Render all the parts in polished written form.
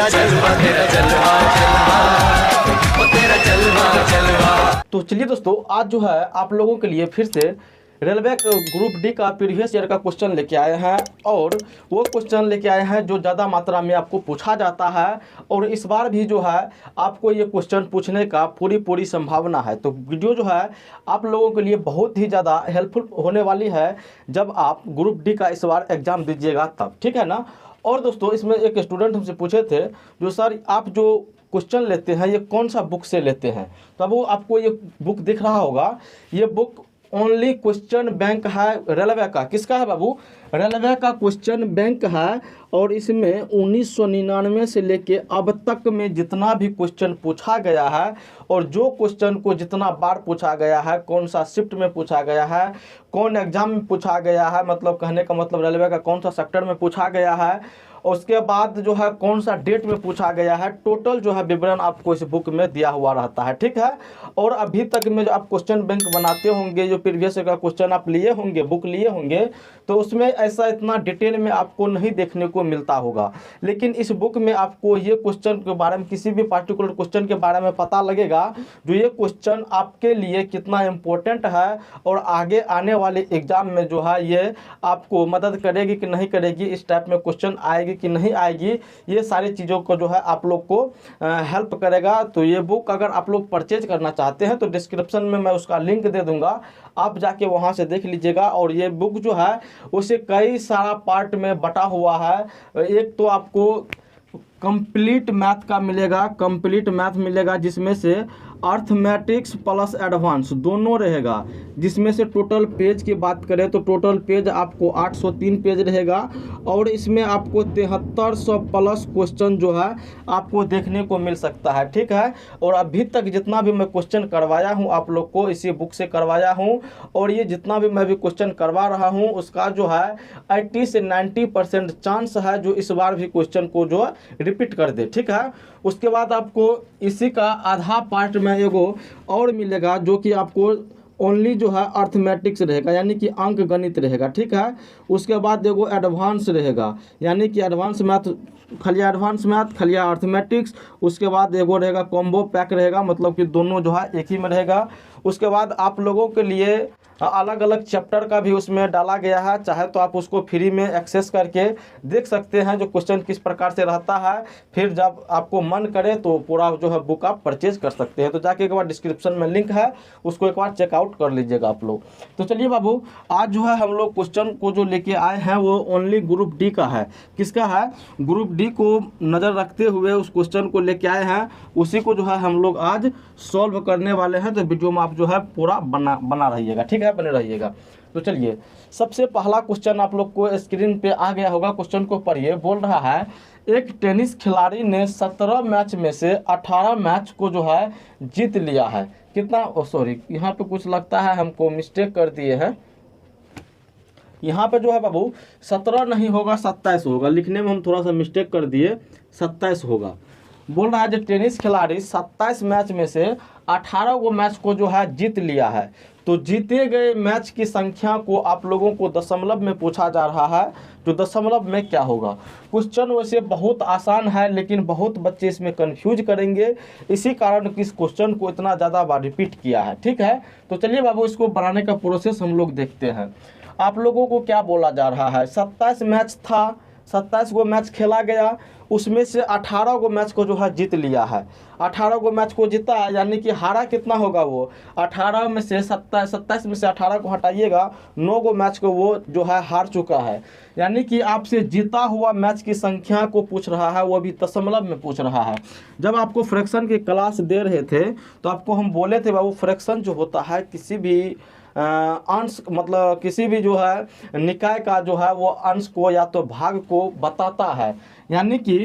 तेरा जलवा तेरा जलवा जलवा, ओ तेरा जलवा जलवा। तो चलिए दोस्तों, आज जो है आप लोगों के लिए फिर से रेलवे ग्रुप डी का प्रीवियस ईयर का क्वेश्चन लेके आए हैं, और वो क्वेश्चन लेके आए हैं जो ज़्यादा मात्रा में आपको पूछा जाता है, और इस बार भी जो है आपको ये क्वेश्चन पूछने का पूरी संभावना है। तो वीडियो जो है आप लोगों के लिए बहुत ही ज़्यादा हेल्पफुल होने वाली है जब आप ग्रुप डी का इस बार एग्ज़ाम दीजिएगा तब, ठीक है ना। और दोस्तों, इसमें एक स्टूडेंट हमसे पूछे थे जो सर आप जो क्वेश्चन लेते हैं ये कौन सा बुक से लेते हैं, तो अब वो आपको ये बुक दिख रहा होगा, ये बुक ओनली क्वेश्चन बैंक है रेलवे का। किसका है बाबू? रेलवे का क्वेश्चन बैंक है, और इसमें 1999 से लेके अब तक में जितना भी क्वेश्चन पूछा गया है, और जो क्वेश्चन को जितना बार पूछा गया है, कौन सा शिफ्ट में पूछा गया है, कौन एग्जाम में पूछा गया है, मतलब कहने का मतलब रेलवे का कौन सा सेक्टर में पूछा गया है, और उसके बाद जो है कौन सा डेट में पूछा गया है, टोटल जो है विवरण आपको इस बुक में दिया हुआ रहता है, ठीक है। और अभी तक में जो आप क्वेश्चन बैंक बनाते होंगे, जो प्रीवियस का क्वेश्चन आप लिए होंगे, बुक लिए होंगे, तो उसमें ऐसा इतना डिटेल में आपको नहीं देखने को मिलता होगा। लेकिन इस बुक में आपको ये क्वेश्चन के बारे में, किसी भी पार्टिकुलर क्वेश्चन के बारे में पता लगेगा जो ये क्वेश्चन आपके लिए कितना इम्पोर्टेंट है, और आगे आने वाले एग्जाम में जो है ये आपको मदद करेगी कि नहीं करेगी, इस टाइप में क्वेश्चन आएगी कि नहीं आएगी, ये सारी चीज़ों को जो है आप लोग को हेल्प करेगा। तो ये बुक अगर आप लोग परचेज करना चाहते हैं तो डिस्क्रिप्शन में मैं उसका लिंक दे दूंगा, आप जाके वहां से देख लीजिएगा। और ये बुक जो है उसे कई सारा पार्ट में बटा हुआ है। एक तो आपको कंप्लीट मैथ का मिलेगा, कंप्लीट मैथ मिलेगा जिसमें से अर्थमेटिक्स प्लस एडवांस दोनों रहेगा, जिसमें से टोटल पेज की बात करें तो टोटल पेज आपको 803 पेज रहेगा, और इसमें आपको 7300 प्लस क्वेश्चन जो है आपको देखने को मिल सकता है, ठीक है। और अभी तक जितना भी मैं क्वेश्चन करवाया हूं आप लोग को इसी बुक से करवाया हूं, और ये जितना भी मैं भी क्वेश्चन करवा रहा हूं उसका जो है 80 से 90% चांस है जो इस बार भी क्वेश्चन को जो है रिपीट कर दे, ठीक है। उसके बाद आपको इसी का आधा पार्ट में एगो और मिलेगा जो कि आपको ओनली जो है अर्थमेटिक्स रहेगा, यानी कि अंक गणित रहेगा, ठीक है। उसके बाद एगो एडवांस रहेगा, यानी कि एडवांस मैथ, खलिया एडवांस मैथ, खलिया अर्थमेटिक्स। उसके बाद एगो रहेगा कॉम्बो पैक रहेगा, मतलब कि दोनों जो है एक ही में रहेगा। उसके बाद आप लोगों के लिए अलग अलग चैप्टर का भी उसमें डाला गया है, चाहे तो आप उसको फ्री में एक्सेस करके देख सकते हैं जो क्वेश्चन किस प्रकार से रहता है। फिर जब आपको मन करे तो पूरा जो है बुक आप परचेज कर सकते हैं। तो जाके एक बार डिस्क्रिप्शन में लिंक है, उसको एक बार चेकआउट कर लीजिएगा आप लोग। तो चलिए बाबू, आज जो है हम लोग क्वेश्चन को जो लेके आए हैं वो ओनली ग्रुप डी का है। किसका है? ग्रुप डी को नज़र रखते हुए उस क्वेश्चन को लेके आए हैं, उसी को जो है हम लोग आज सॉल्व करने वाले हैं। तो वीडियो में आप जो है पूरा बना रहिएगा, ठीक है, बने रहिएगा। तो चलिए, सबसे पहला क्वेश्चन आप लोग को स्क्रीन पे आ गया होगा, क्वेश्चन को पढ़िए। बोल रहा है, एक टेनिस खिलाड़ी ने 17 मैच में से 18 मैच को जो है जीत लिया है। कितना? सॉरी, यहाँ पे कुछ लगता है हमको मिस्टेक कर दिए हैं। यहाँ पे जो है बाबू 17 नहीं होगा, 27 होगा, लिखने में हम थोड़ा सा मिस्टेक कर दिए, 27 होगा। बोल रहा है जो टेनिस खिलाड़ी 27 मैच में से 18 गो मैच को जो है जीत लिया है, तो जीते गए मैच की संख्या को आप लोगों को दशमलव में पूछा जा रहा है। तो दशमलव में क्या होगा? क्वेश्चन वैसे बहुत आसान है, लेकिन बहुत बच्चे इसमें कंफ्यूज करेंगे, इसी कारण कि इस क्वेश्चन को इतना ज़्यादा बार रिपीट किया है, ठीक है। तो चलिए बाबू, इसको बनाने का प्रोसेस हम लोग देखते हैं। आप लोगों को क्या बोला जा रहा है? 27 मैच था, 27 गो मैच खेला गया, उसमें से 18 गो मैच को जो है जीत लिया है। 18 गो मैच को जीता है, यानी कि हारा कितना होगा? वो 18 में से 27 में से 18 को हटाइएगा, 9 गो मैच को वो जो है हार चुका है। यानी कि आपसे जीता हुआ मैच की संख्या को पूछ रहा है, वो भी दशमलव में पूछ रहा है। जब आपको फ्रैक्शन की क्लास दे रहे थे तो आपको हम बोले थे बाबू, फ्रैक्शन जो होता है किसी भी अंश, मतलब किसी भी जो है निकाय का जो है वो अंश को या तो भाग को बताता है। यानी कि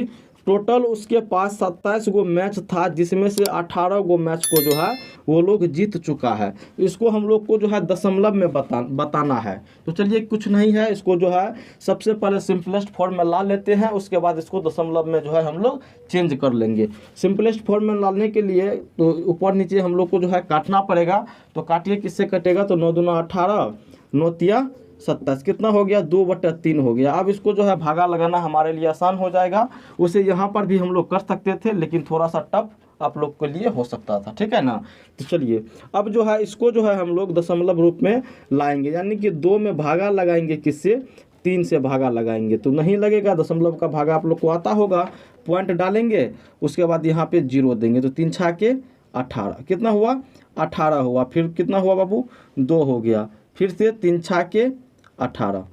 टोटल उसके पास 27 गो मैच था, जिसमें से 18 गो मैच को जो है वो लोग जीत चुका है। इसको हम लोग को जो है दशमलव में बताना है। तो चलिए, कुछ नहीं है, इसको जो है सबसे पहले सिंपलेस्ट फॉर्म में ला लेते हैं, उसके बाद इसको दशमलव में जो है हम लोग चेंज कर लेंगे। सिंपलेस्ट फॉर्म में लाने के लिए तो ऊपर नीचे हम लोग को जो है काटना पड़ेगा। तो काटिए, किससे कटेगा? तो 9 दूना 18, 9 तिया 27 कितना हो गया 2/3 हो गया। अब इसको जो है भागा लगाना हमारे लिए आसान हो जाएगा। उसे यहाँ पर भी हम लोग कर सकते थे, लेकिन थोड़ा सा टफ आप लोग के लिए हो सकता था, ठीक है ना। तो चलिए अब जो है इसको जो है हम लोग दशमलव रूप में लाएंगे, यानी कि 2 में भागा लगाएंगे, किससे 3 से भागा लगाएंगे तो नहीं लगेगा। दशमलव का भागा आप लोग को आता होगा, पॉइंट डालेंगे, उसके बाद यहाँ पे 0 देंगे तो 3 छाके 18 कितना हुआ 18 हुआ। फिर कितना हुआ बाबू 2 हो गया, फिर से 3 छाके 18,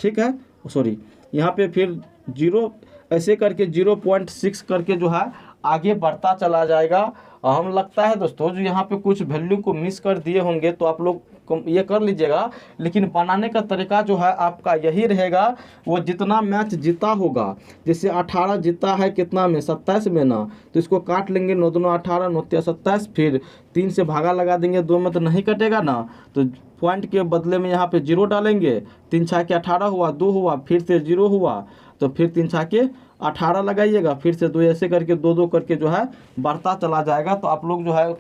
ठीक है। सॉरी यहाँ पे फिर 0 ऐसे करके 0.6 करके जो है आगे बढ़ता चला जाएगा। हम लगता है दोस्तों जो यहाँ पे कुछ वैल्यू को मिस कर दिए होंगे तो आप लोग ये कर लीजिएगा, लेकिन बनाने का तरीका जो है आपका यही रहेगा। वो जितना मैच जीता होगा, जैसे 18 जीता है कितना में 27 में ना, तो इसको काट लेंगे 9 दूना 18 9 तिया 27, फिर 3 से भागा लगा देंगे, 2 में तो नहीं कटेगा ना, तो पॉइंट के बदले में यहाँ पे 0 डालेंगे। 3 छाके 18 हुआ, 2 हुआ, फिर से 0 हुआ, तो फिर 3 छाके 18 लगाइएगा, फिर से 2 ऐसे करके 2 करके जो है बढ़ता चला जाएगा। तो आप लोग जो है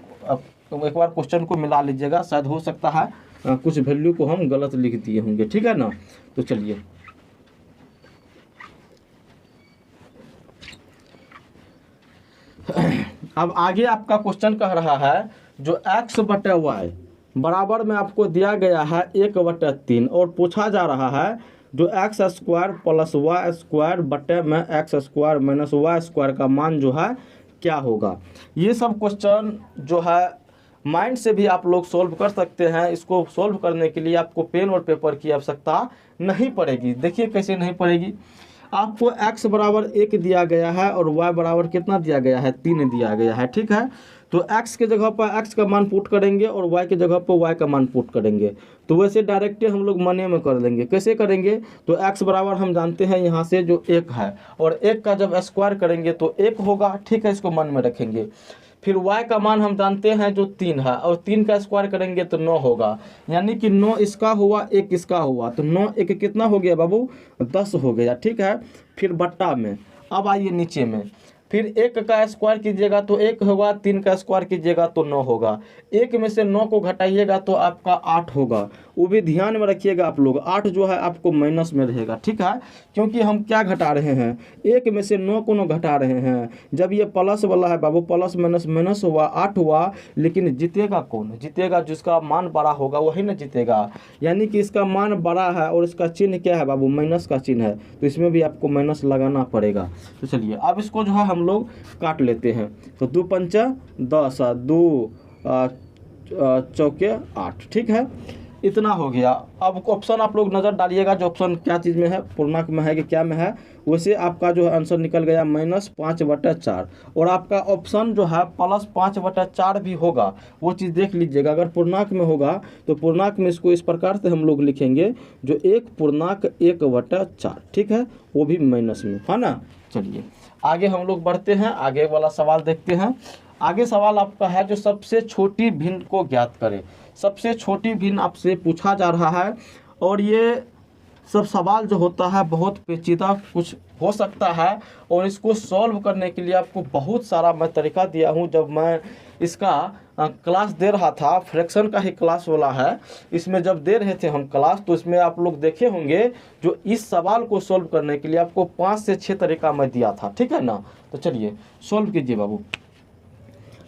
एक बार क्वेश्चन को मिला लीजिएगा, शायद हो सकता है कुछ वैल्यू को हम गलत लिख दिए होंगे, ठीक है ना। तो चलिए अब आगे आपका क्वेश्चन कह रहा है जो x/y बराबर में आपको दिया गया है 1/3 और पूछा जा रहा है जो x² + y² बटे में x² - y² का मान जो है क्या होगा। ये सब क्वेश्चन जो है माइंड से भी आप लोग सोल्व कर सकते हैं। इसको सोल्व करने के लिए आपको पेन और पेपर की आवश्यकता नहीं पड़ेगी। देखिए कैसे नहीं पड़ेगी, आपको x बराबर 1 दिया गया है और y बराबर कितना दिया गया है 3 दिया गया है, ठीक है। तो x के जगह पर x का मान पुट करेंगे और y के जगह पर y का मान पुट करेंगे। तो वैसे डायरेक्ट हम लोग मने में कर लेंगे। कैसे करेंगे, तो x बराबर हम जानते हैं यहाँ से जो 1 है, और 1 का जब स्क्वायर करेंगे तो 1 होगा, ठीक है, इसको मन में रखेंगे। फिर y का मान हम जानते हैं जो 3 है, और 3 का स्क्वायर करेंगे तो 9 होगा, यानी कि 9 इसका हुआ 1 इसका हुआ, तो 9 1 कितना हो गया बाबू 10 हो गया, ठीक है। फिर बट्टा में अब आइए नीचे में, फिर 1 का स्क्वायर कीजिएगा तो 1 होगा, 3 का स्क्वायर कीजिएगा तो 9 होगा, 1 में से 9 को घटाइएगा तो आपका 8 होगा। वो भी ध्यान में रखिएगा आप लोग, 8 जो है आपको माइनस में रहेगा, ठीक है, क्योंकि हम क्या घटा रहे हैं 1 में से 9 को घटा रहे हैं। जब ये प्लस वाला है बाबू, प्लस माइनस माइनस हुआ 8 हुआ, लेकिन जीतेगा कौन, जीतेगा जिसका मान बड़ा होगा वही ना जीतेगा। यानी कि इसका मान बड़ा है और इसका चिन्ह क्या है बाबू, माइनस का चिन्ह है, तो इसमें भी आपको माइनस लगाना पड़ेगा। तो चलिए अब इसको जो है हम लोग काट लेते हैं। तो 2 पंचा 10, 2 चौके 8, ठीक है, इतना हो गया। अब ऑप्शन आप लोग नज़र डालिएगा, जो ऑप्शन क्या चीज़ में है, पूर्णांक में है कि क्या में है। वैसे आपका जो है आंसर निकल गया -5/4, और आपका ऑप्शन जो है +5/4 भी होगा, वो चीज़ देख लीजिएगा। अगर पूर्णांक में होगा तो पूर्णांक में इसको इस प्रकार से हम लोग लिखेंगे जो 1/1/4, ठीक है, वो भी माइनस में है ना। चलिए आगे हम लोग बढ़ते हैं, आगे वाला सवाल देखते हैं। आगे सवाल आपका है जो सबसे छोटी भिन्न को ज्ञात करें। सबसे छोटी भिन्न आपसे पूछा जा रहा है, और ये सब सवाल जो होता है बहुत पेचीदा कुछ हो सकता है, और इसको सॉल्व करने के लिए आपको बहुत सारा मैं तरीका दिया हूँ। जब मैं इसका क्लास दे रहा था, फ्रैक्शन का ही क्लास वाला है, इसमें जब दे रहे थे हम क्लास, तो इसमें आप लोग देखे होंगे जो इस सवाल को सॉल्व करने के लिए आपको 5 से 6 तरीका मैं दिया था, ठीक है ना। तो चलिए सॉल्व कीजिए बाबू।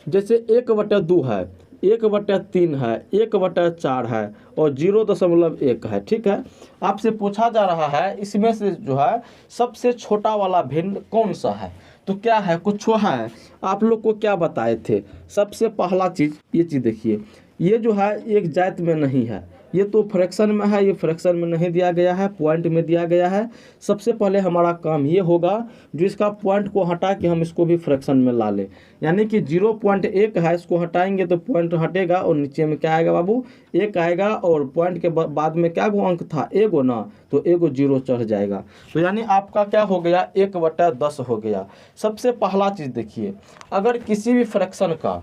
जैसे 1/2 है, 1/3 है, 1/4 है और 0.1 है, ठीक है। आपसे पूछा जा रहा है इसमें से जो है सबसे छोटा वाला भिन्न कौन सा है। तो क्या है, कुछ है, आप लोग को क्या बताए थे। सबसे पहला चीज़ ये चीज़ देखिए, ये जो है एक जायत में नहीं है, ये तो फ्रैक्शन में है, ये फ्रैक्शन में नहीं दिया गया है, पॉइंट में दिया गया है। सबसे पहले हमारा काम ये होगा जो इसका पॉइंट को हटा के हम इसको भी फ्रैक्शन में ला लें, यानी कि 0.1 है, इसको हटाएंगे तो पॉइंट हटेगा और नीचे में क्या आएगा बाबू 1 आएगा, और पॉइंट के बाद में क्या गो अंक था, एगो ना, तो एगो 0 चढ़ जाएगा। तो यानी आपका क्या हो गया 1/10 हो गया। सबसे पहला चीज़ देखिए, अगर किसी भी फ्रैक्शन का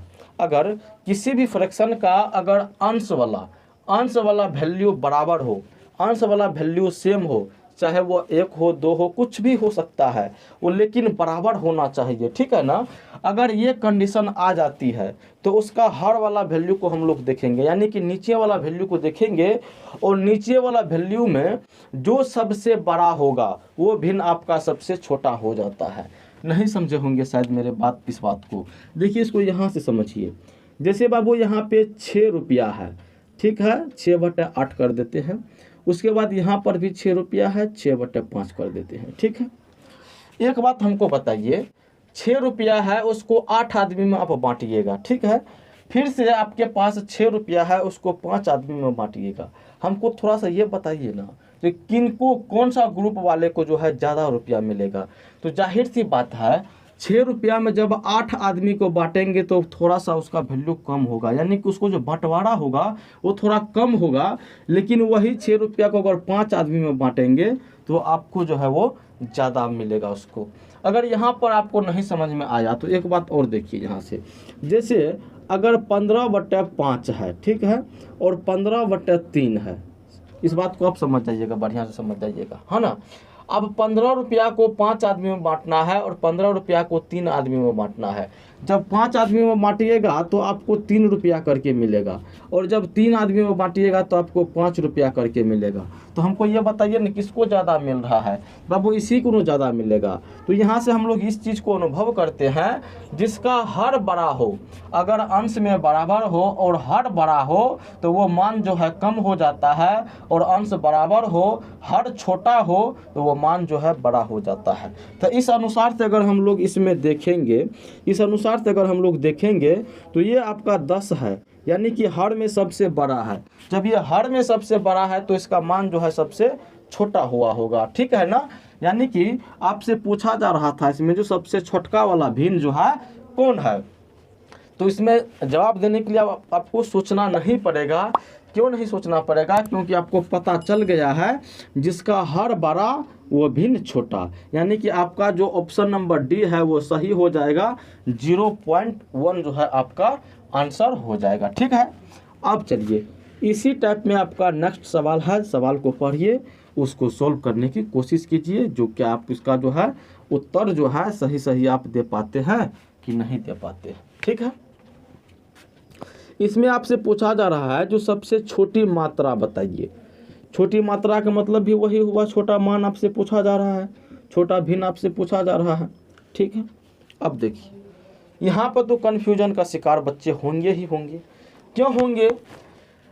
अगर अंश वाला वैल्यू बराबर हो, अंश वाला वैल्यू सेम हो, चाहे वो 1 हो 2 हो कुछ भी हो सकता है वो, लेकिन बराबर होना चाहिए, ठीक है ना। अगर ये कंडीशन आ जाती है तो उसका हर वाला वैल्यू को हम लोग देखेंगे, यानी कि नीचे वाला वैल्यू को देखेंगे और नीचे वाला वैल्यू में जो सबसे बड़ा होगा वो भिन्न आपका सबसे छोटा हो जाता है। नहीं समझे होंगे शायद मेरे इस बात को। देखिए इसको यहाँ से समझिए। जैसे बाबू यहाँ पे 6 रुपया है, ठीक है, 6/8 कर देते हैं। उसके बाद यहाँ पर भी 6 रुपया है, 6/5 कर देते हैं, ठीक है। एक बात हमको बताइए, 6 रुपया है उसको 8 आदमी में आप बांटिएगा, ठीक है। फिर से आपके पास 6 रुपया है उसको 5 आदमी में बांटिएगा। हमको थोड़ा सा ये बताइए ना, तो किनको कौन सा ग्रुप वाले को जो है ज़्यादा रुपया मिलेगा। तो जाहिर सी बात है 6 रुपया में जब 8 आदमी को बांटेंगे तो थोड़ा सा उसका वैल्यू कम होगा, यानी कि उसको जो बंटवारा होगा वो थोड़ा कम होगा। लेकिन वही 6 रुपया को अगर 5 आदमी में बांटेंगे तो आपको जो है वो ज़्यादा मिलेगा उसको। अगर यहाँ पर आपको नहीं समझ में आया तो एक बात और देखिए यहाँ से। जैसे अगर 15/5 है, ठीक है, और 15/3 है, इस बात को आप समझ जाइएगा, बढ़िया से समझ जाइएगा, है ना। अब 15 रुपया को 5 आदमी में बांटना है और 15 रुपया को 3 आदमी में बांटना है। जब 5 आदमी में बांटिएगा तो आपको 3 रुपया करके मिलेगा, और जब 3 आदमी में बांटिएगा तो आपको 5 रुपया करके मिलेगा। तो हमको ये बताइए ना किसको ज़्यादा मिल रहा है। बाबू इसी को ज़्यादा मिलेगा। तो यहाँ से हम लोग इस चीज़ को अनुभव करते हैं, जिसका हर बड़ा हो, अगर अंश में बराबर हो और हर बड़ा हो तो वो मान जो है कम हो जाता है, और अंश बराबर हो हर छोटा हो तो वो मान जो है बड़ा हो जाता है। तो इस अनुसार से अगर हम लोग इसमें देखेंगे, तो ये आपका 10 है, यानी कि हर में सबसे बड़ा है। जब ये हर में सबसे बड़ा है तो इसका मान जो है सबसे छोटा हुआ होगा, ठीक है ना। यानी कि आपसे पूछा जा रहा था इसमें जो सबसे छोटका वाला भिन्न जो है कौन है, तो इसमें जवाब देने के लिए आपको सोचना नहीं पड़ेगा। क्यों नहीं सोचना पड़ेगा? क्योंकि आपको पता चल गया है जिसका हर बड़ा वो भिन्न छोटा, यानी कि आपका जो ऑप्शन नंबर डी है वो सही हो जाएगा। 0.1 जो है आपका आंसर हो जाएगा, ठीक है। अब चलिए इसी टाइप में आपका नेक्स्ट सवाल है, सवाल को पढ़िए, उसको सॉल्व करने की कोशिश कीजिए, जो कि आप इसका जो है उत्तर जो है सही आप दे पाते हैं कि नहीं दे पाते, ठीक है। इसमें आपसे पूछा जा रहा है जो सबसे छोटी मात्रा बताइए। छोटी मात्रा का मतलब भी वही हुआ, छोटा मान आपसे पूछा जा रहा है, छोटा भिन्न आपसे पूछा जा रहा है, ठीक है। अब देखिए यहाँ पर तो कन्फ्यूजन का शिकार बच्चे होंगे ही होंगे। क्यों होंगे?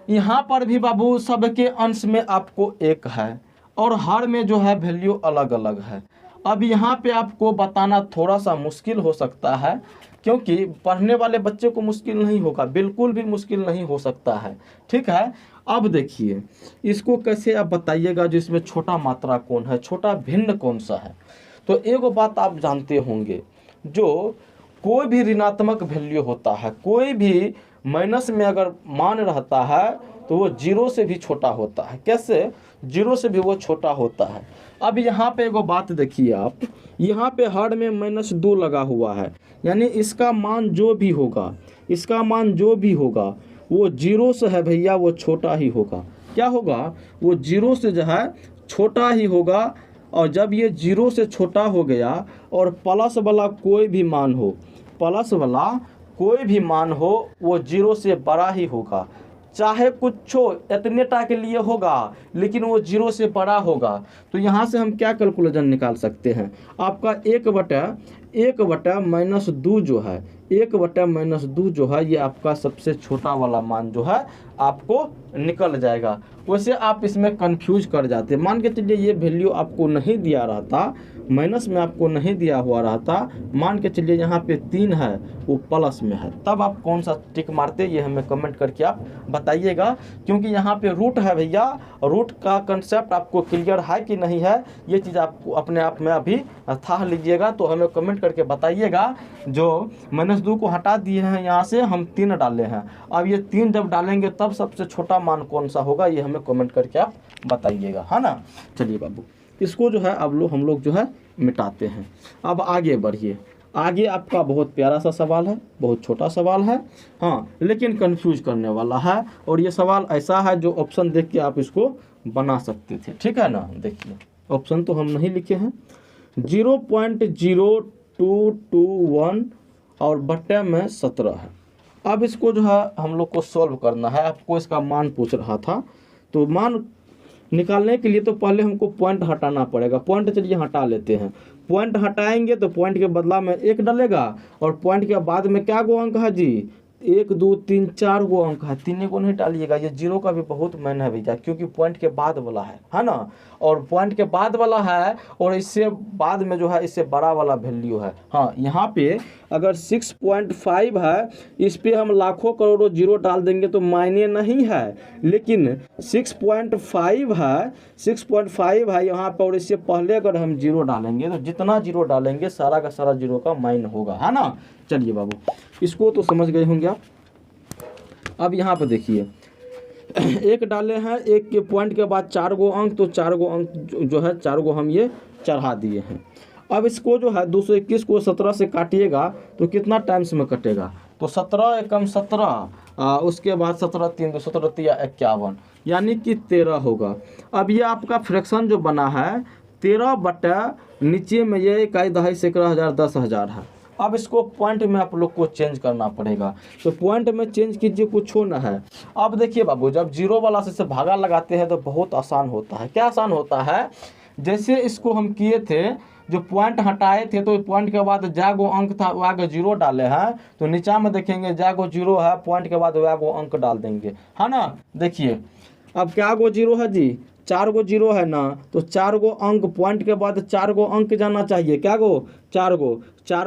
यहाँ पर भी बाबू सबके अंश में आपको 1 है और हर में जो है वैल्यू अलग अलग है। अब यहाँ पे आपको बताना थोड़ा सा मुश्किल हो सकता है, क्योंकि पढ़ने वाले बच्चे को मुश्किल नहीं होगा, बिल्कुल भी मुश्किल नहीं हो सकता है, ठीक है। अब देखिए इसको कैसे आप बताइएगा जो इसमें छोटा मात्रा कौन है, छोटा भिन्न कौन सा है। तो एक बात आप जानते होंगे, जो कोई भी ऋणात्मक वैल्यू होता है, कोई भी माइनस में अगर मान रहता है तो वो 0 से भी छोटा होता है। कैसे? 0 से भी वो छोटा होता है। अब यहाँ पे एगो बात देखिए आप, यहाँ पे हर में -2 लगा हुआ है, यानी इसका मान जो भी होगा, वो 0 से है भैया, वो छोटा ही होगा। क्या होगा? वो 0 से जो है छोटा ही होगा। और जब ये 0 से छोटा हो गया और प्लस वाला कोई भी मान हो, वो 0 से बड़ा ही होगा। चाहे कुछ हो, इतने टा के लिए होगा लेकिन वो 0 से बड़ा होगा। तो यहाँ से हम क्या कैलकुलेशन निकाल सकते हैं? आपका 1/-2 जो है, 1/-2 जो है ये आपका सबसे छोटा वाला मान जो है आपको निकल जाएगा। वैसे आप इसमें कंफ्यूज कर जाते। मान के चलिए ये वैल्यू आपको नहीं दिया रहता, माइनस में आपको नहीं दिया हुआ रहता, मान के चलिए यहाँ पे 3 है वो प्लस में है, तब आप कौन सा टिक मारते, ये हमें कमेंट करके आप बताइएगा। क्योंकि यहाँ पे रूट है भैया, रूट का कंसेप्ट आपको क्लियर है कि नहीं है, ये चीज़ आपको अपने आप में अभी था लीजिएगा। तो हमें कमेंट करके बताइएगा। जो -2 को हटा दिए हैं यहाँ से हम 3 डाले हैं, अब ये 3 जब डालेंगे तब सबसे छोटा मान कौन सा होगा, ये हमें कमेंट करके आप बताइएगा, है ना। चलिए बाबू इसको जो है अब हम लोग जो है मिटाते हैं। अब आगे बढ़िए। आगे आपका बहुत प्यारा सा सवाल है, बहुत छोटा सवाल है, हाँ, लेकिन कंफ्यूज करने वाला है। और ये सवाल ऐसा है जो ऑप्शन देख के आप इसको बना सकते थे, ठीक है ना। देखिए ऑप्शन तो हम नहीं लिखे हैं। 0.0221 और बट्टे में 17 है। अब इसको जो है हम लोग को सॉल्व करना है। आपको इसका मान पूछ रहा था, तो मान निकालने के लिए तो पहले हमको पॉइंट हटाना पड़ेगा। पॉइंट चलिए हटा लेते हैं। पॉइंट हटाएंगे तो पॉइंट के बदला में 1 डलेगा और पॉइंट के बाद में क्या गो अंक है जी, 1 2 3 4 गो अंक है। 3 को नहीं डालिएगा, ये 0 का भी बहुत मायने है भैया, क्योंकि पॉइंट के बाद वाला है ना, और पॉइंट के बाद वाला है और इससे बाद में जो है इससे बड़ा वाला वैल्यू है। हाँ, यहाँ पे अगर 6.5 है, इस पे हम लाखों करोड़ों 0 डाल देंगे तो मायने नहीं है, लेकिन 6.5 है, 6.5 है यहाँ पर, और इससे पहले अगर हम 0 डालेंगे तो जितना 0 डालेंगे सारा का सारा 0 का माइन होगा, है ना। चलिए बाबू, इसको तो समझ गए होंगे आप। अब यहाँ पर देखिए, 1 डाले हैं, 1 के पॉइंट के बाद 4 गो अंक, तो 4 गो अंक जो है 4 गो हम ये चढ़ा दिए हैं। अब इसको जो है 221 को 17 से काटिएगा तो कितना टाइम्स में कटेगा, तो 17 एकम 17, उसके बाद 17 3 2 17 3 51, यानी कि 13 होगा। अब ये आपका फ्रैक्शन जो बना है 13 बटा नीचे में ये 1 दहाई सैकड़ा हज़ार 10,000 है। अब इसको पॉइंट में आप लोग को चेंज करना पड़ेगा, तो पॉइंट में चेंज कीजिए, कुछ हो ना है। अब देखिए बाबू, जब 0 वाला से भागा लगाते हैं तो बहुत आसान होता है। क्या आसान होता है, जैसे इसको हम किए थे, जो पॉइंट हटाए थे तो पॉइंट के बाद जागो अंक था वहाँ के 0 डाले हैं, तो नीचा में देखेंगे जागो 0 है, पॉइंट के बाद वहाँ को अंक डाल देंगे, है ना। देखिए अब क्या गो 0 है जी, 4 गो 0 है ना, तो 4 गो अंक पॉइंट के बाद 4 गो अंक जाना चाहिए। क्या गो, 4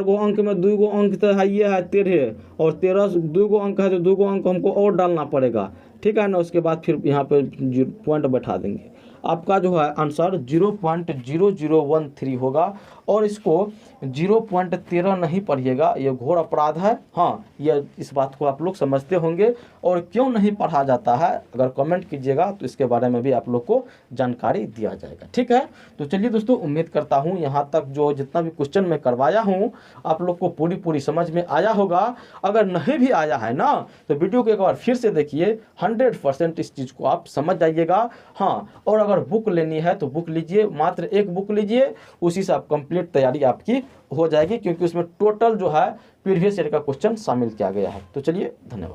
गो अंक में 2 गो अंक तो है, ये है 13, और 13 2 गो अंक है तो 2 गो अंक हमको और डालना पड़ेगा, ठीक है ना। उसके बाद फिर यहाँ पे पॉइंट बैठा देंगे। आपका जो है आंसर 0.0013 होगा, और इसको 0.13 नहीं पढ़िएगा, ये घोर अपराध है। हाँ, ये इस बात को आप लोग समझते होंगे, और क्यों नहीं पढ़ा जाता है अगर कमेंट कीजिएगा तो इसके बारे में भी आप लोग को जानकारी दिया जाएगा, ठीक है। तो चलिए दोस्तों, उम्मीद करता हूँ यहाँ तक जो जितना भी क्वेश्चन मैं करवाया हूँ आप लोग को पूरी समझ में आया होगा। अगर नहीं भी आया है ना, तो वीडियो को एक बार फिर से देखिए, 100% इस चीज़ को आप समझ जाइएगा। हाँ, और अगर बुक लेनी है तो बुक लीजिए, मात्र 1 बुक लीजिए, उसी से आप कंप्लीट तैयारी आपकी हो जाएगी, क्योंकि उसमें टोटल जो है प्रीवियस ईयर का क्वेश्चन शामिल किया गया है। तो चलिए, धन्यवाद।